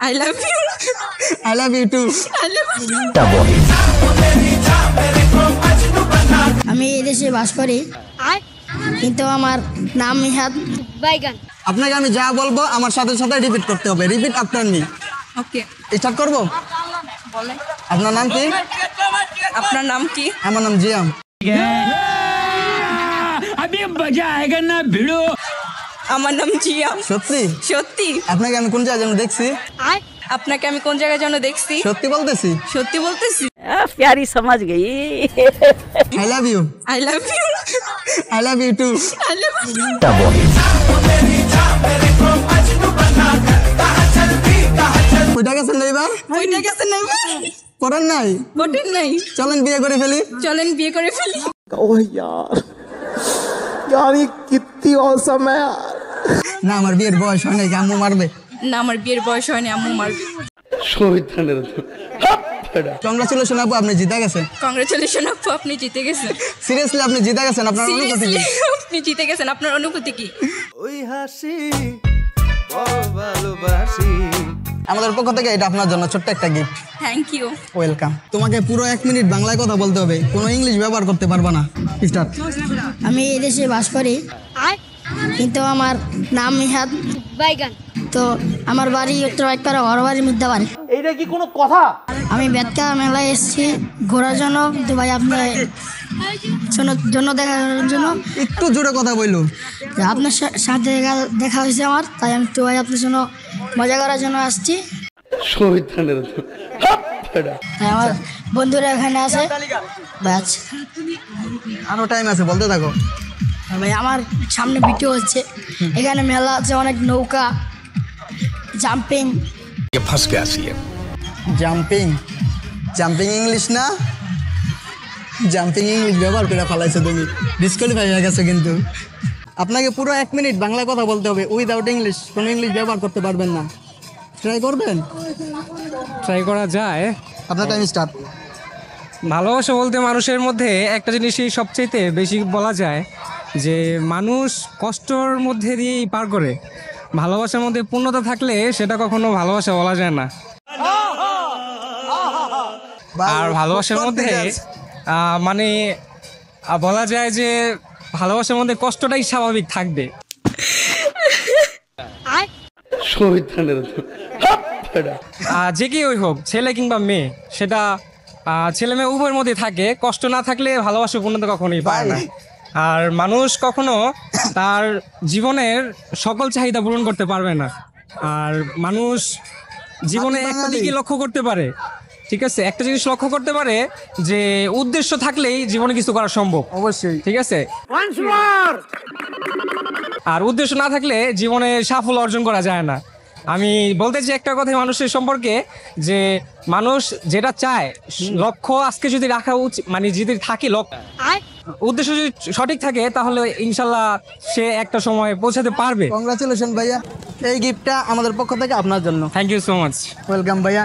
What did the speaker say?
I love you. I love you too. আমি এই দেশে বাস করি, কিন্তু আমার নাম নিহাদ বাইগান। আপনাকে আমি যা বলবো আমার সাথে সাথে রিপিট করতে হবে। Repeat after me. Okay, start করবো। বলেন। আপনার নাম কি? আপনার নাম কি? আমার নাম জিয়াম। আমার নাম জিয়া। সত্যি? সত্যি? আপনাকে আমি কোন জায়গায় যেন দেখছি? আপনাকে আমি কোন জায়গায় যেন দেখছি? সত্যি বলতেছি? সত্যি বলতেছি? प्यारी समझ गई। I love you. I love you. I love you too. I love you. কইটা গেছেন না এবার? ওইটা গেছে না? করেন নাই? কঠিন নাই। চলেন বিয়ে করে ফেলি। চলেন বিয়ে করে ফেলি। ओह यार यार ये कितनी औसम है यार। না আমার বিয়ের বয়স হয় নাই, আম্মু মারবে। না, আমার বিয়ের বয়স হয়নি, আম্মু মারবে। কংগ্রাচুলেশন আপু, আপনি জিতে গেছেন। কংগ্রেচুলেশন আপু, আপনি জিতে গেছেন। সিরিয়াসলি আপনি জিতে গেছেন। আপনার অনুভূতি কি? Seriously, আপনি জিতে গেছেন। আপনার অনুভূতি কি? ওই হাসি বড় ভালোবাসি। আমাদের পক্ষ থেকে এটা আপনার জন্য ছোট্ট একটা গিফট। Thank you. ওয়েলকাম। তোমাকে পুরো 1 মিনিট বাংলায় কথা বলতে হবে, কোনো ইংলিশ ব্যবহার করতে পারবা না। স্টার্ট। আমি এই দেশে বাস করি, কিন্তু আমার নাম নিহাদ বাইগান। তো আমার বাড়ি উত্তর একপাড়া, ঘর বাড়ির মধ্যে বাড়ি। এইটা কি কোনো কথা? আমি বেতকা মেলায় এসেছি ঘোরার জন্য। তো ভাই আপনার জন্য দেখার জন্য একটু জোরে কথা বললো। যে আপনার সাথে দেখা হয়েছে আমার, তাই আমি তো ভাই আপনার জন্য মজা করার জন্য আসছি। তাই আমার বন্ধুরা এখানে আছে। ব্যাস, আরো টাইম আছে, বলতে থাকো। ভাই আমার সামনে ভিডিও হচ্ছে, এখানে মেলা আছে, অনেক নৌকা, জাম্পিং। জাম্পিং। জাম্পিং ইংলিশ না? জাম্পিং ইংলিশ ব্যবহার করে ফেলাইছো তুমি, ডিসকোয়ালিফাই হয়ে গেছো। কিন্তু আপনাকে পুরো 1 মিনিট বাংলা কথা বলতে হবে, উইদাউট ইংলিশ। কোনো ইংলিশ ব্যবহার করতে পারবেন না। ট্রাই করবেন? ট্রাই করা যায়। আপনার টাইম স্টার্ট। ভালোবাসা বলতে মানুষের মধ্যে একটা জিনিসই সবচেয়ে বেশি বলা যায়, যে মানুষ কষ্টর মধ্যে দিয়েই পার করে। ভালোবাসার মধ্যে পূর্ণতা থাকলে সেটা কখনো ভালোবাসা বলা যায় না। আর ভালোবাসার মধ্যে মানে বলা যায় যে ভালোবাসার মধ্যে কষ্টটাই স্বাভাবিক থাকবে। যে কেউই হোক, ছেলে কিংবা মেয়ে, সেটা ছেলে মেয়ে উভয়ের মধ্যে থাকে। কষ্ট না থাকলে ভালোবাসা পূর্ণতা কখনোই পায় না। আর মানুষ কখনো তার জীবনের সকল চাহিদা পূরণ করতে পারবে না। আর মানুষ জীবনে একটা দিকে লক্ষ্য করতে পারে, ঠিক আছে, একটা জিনিস লক্ষ্য করতে পারে যে উদ্দেশ্য থাকলেই জীবনে কিছু করা সম্ভব। অবশ্যই। ঠিক আছে, আর উদ্দেশ্য না থাকলে জীবনে সাফল্য অর্জন করা যায় না। আমি বলতে চাই একটা কথা মানুষের সম্পর্কে, যে মানুষ যেটা চায়, লক্ষ্য আজকে যদি রাখা উচিত, মানে যদি থাকে উদ্দেশ্য যদি সঠিক থাকে, তাহলে ইনশাল্লাহ সে একটা সময় পৌঁছাতে পারবে। কংগ্রাচুলেশন ভাইয়া, এই গিফটটা আমাদের পক্ষ থেকে আপনার জন্য। Thank you so much. Welcome ভাইয়া।